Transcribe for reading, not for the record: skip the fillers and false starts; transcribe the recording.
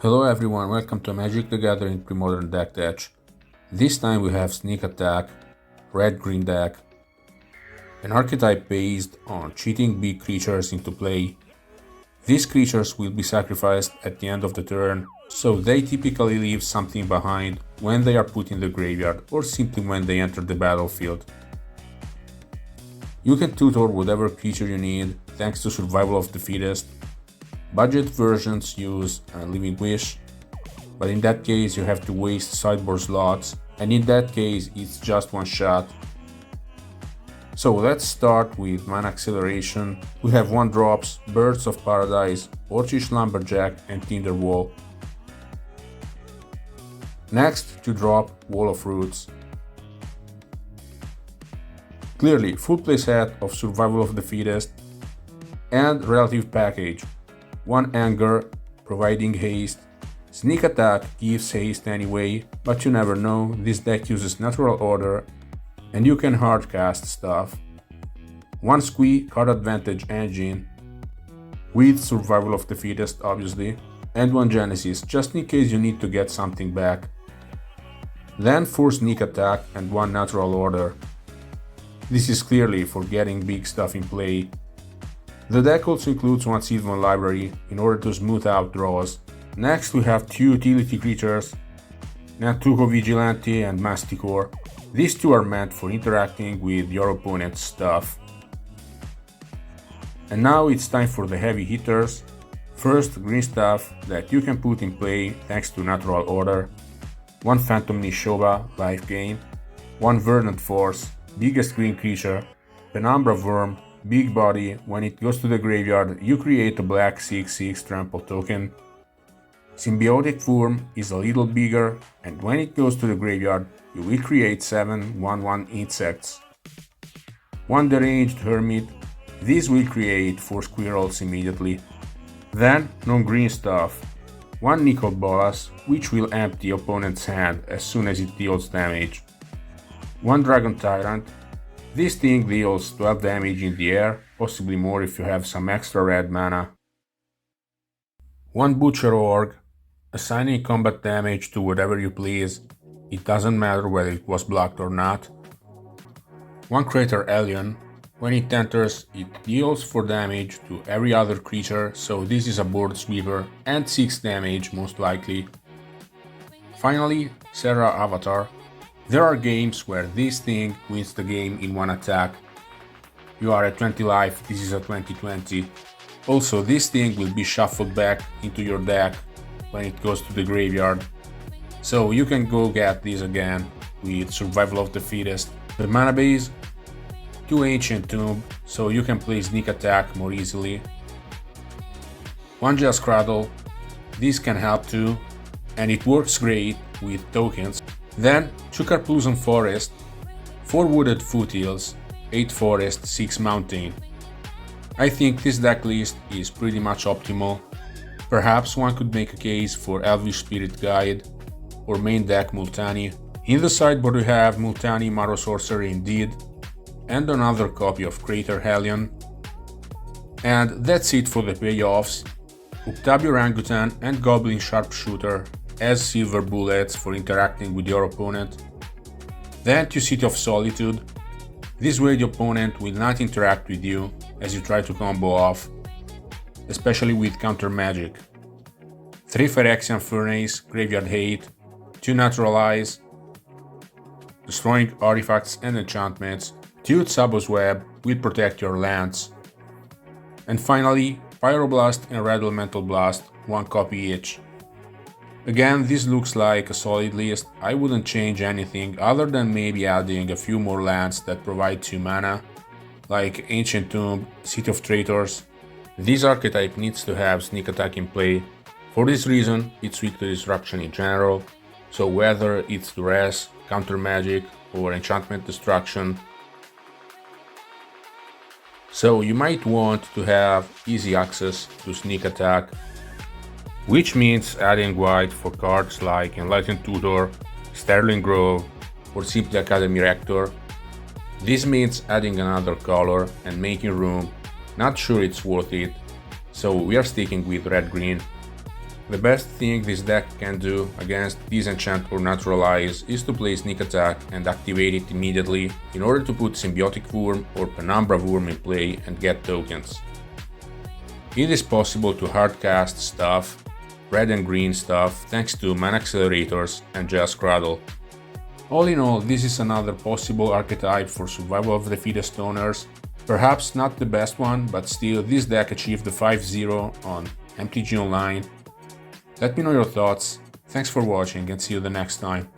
Hello everyone, welcome to Magic the Gathering Premodern deck tech. This time we have Sneak Attack, red-green deck, an archetype based on cheating big creatures into play. These creatures will be sacrificed at the end of the turn, so they typically leave something behind when they are put in the graveyard or simply when they enter the battlefield. You can tutor whatever creature you need thanks to Survival of the Fittest. Budget versions use Living Wish, but in that case you have to waste sideboard slots, and in that case it's just one shot. So let's start with Mana Acceleration. We have 1-drops, Birds of Paradise, Orcish Lumberjack and Tinderwall. Next, 2-drop, Wall of Roots. Clearly, full play set of Survival of the Fittest and Relative Package. 1 Anger, providing haste. Sneak Attack gives haste anyway, but you never know, this deck uses Natural Order and you can hardcast stuff. 1 Squee, Card Advantage Engine, with Survival of the Fittest obviously, and 1 Genesis, just in case you need to get something back. Then 4 Sneak Attack and 1 Natural Order. This is clearly for getting big stuff in play. The deck also includes 1 Sylvan Library in order to smooth out draws. Next we have 2 utility creatures, Nantuko Vigilante and Masticore. These 2 are meant for interacting with your opponent's stuff. And now it's time for the heavy hitters. First, green stuff that you can put in play thanks to Natural Order. 1 Phantom Nishoba, life gain. 1 Verdant Force, biggest green creature. Penumbra Worm, big body, when it goes to the graveyard you create a black 6/6 trample token. Symbiotic Worm is a little bigger, and when it goes to the graveyard you will create 7 1/1 insects. 1 Deranged Hermit, these will create 4 squirrels immediately. Then non-green stuff. 1 Nickel Bolas, which will empty opponent's hand as soon as it deals damage. 1 Dragon Tyrant, this thing deals 12 damage in the air, possibly more if you have some extra red mana. 1 Butcher Org, assigning combat damage to whatever you please, it doesn't matter whether it was blocked or not. 1 Crater Alien, when it enters it deals 4 damage to every other creature, so this is a board sweeper, and 6 damage most likely. Finally, Serra Avatar. There are games where this thing wins the game in 1 attack. You are at 20 life, this is a 20/20. Also, this thing will be shuffled back into your deck when it goes to the graveyard. So you can go get this again with Survival of the Fittest. The mana base, 2 Ancient Tomb, so you can play Sneak Attack more easily. 1 Just Cradle, this can help too, and it works great with tokens. Then 2 Carplusan Forest, 4 Wooded Foothills, 8 Forest, 6 Mountain. I think this deck list is pretty much optimal. Perhaps one could make a case for Elvish Spirit Guide or Maindeck Multani. In the sideboard we have Multani Marrow Sorcerer indeed, and another copy of Crater Hellion. And that's it for the payoffs. Uktabi Orangutan and Goblin Sharpshooter as silver bullets for interacting with your opponent. Then to City of Solitude. This way the opponent will not interact with you as you try to combo off, especially with counter magic. 3 Phyrexian Furnace, Graveyard Hate, 2 Naturalize, destroying artifacts and enchantments. 2 Tsabo's Web will protect your lands. And finally, Pyroblast and Red Elemental Blast, 1 copy each. Again, this looks like a solid list. I wouldn't change anything other than maybe adding a few more lands that provide 2 mana, like Ancient Tomb, City of Traitors. This archetype needs to have Sneak Attack in play. For this reason, it's weak to Disruption in general, so whether it's Duress, Counter Magic or Enchantment Destruction. So you might want to have easy access to Sneak Attack, which means adding white for cards like Enlightened Tutor, Sterling Grove, or simply Academy Rector. This means adding another color and making room. Not sure it's worth it, so we are sticking with red-green. The best thing this deck can do against Disenchant or Naturalize is to play Sneak Attack and activate it immediately in order to put Symbiotic Worm or Penumbra Worm in play and get tokens. It is possible to hardcast stuff, red and green stuff, thanks to Mana Accelerators and Just Cradle. All in all, this is another possible archetype for Survival of the Fittest owners. Perhaps not the best one, but still this deck achieved the 5-0 on MTG Online. Let me know your thoughts. Thanks for watching and see you the next time.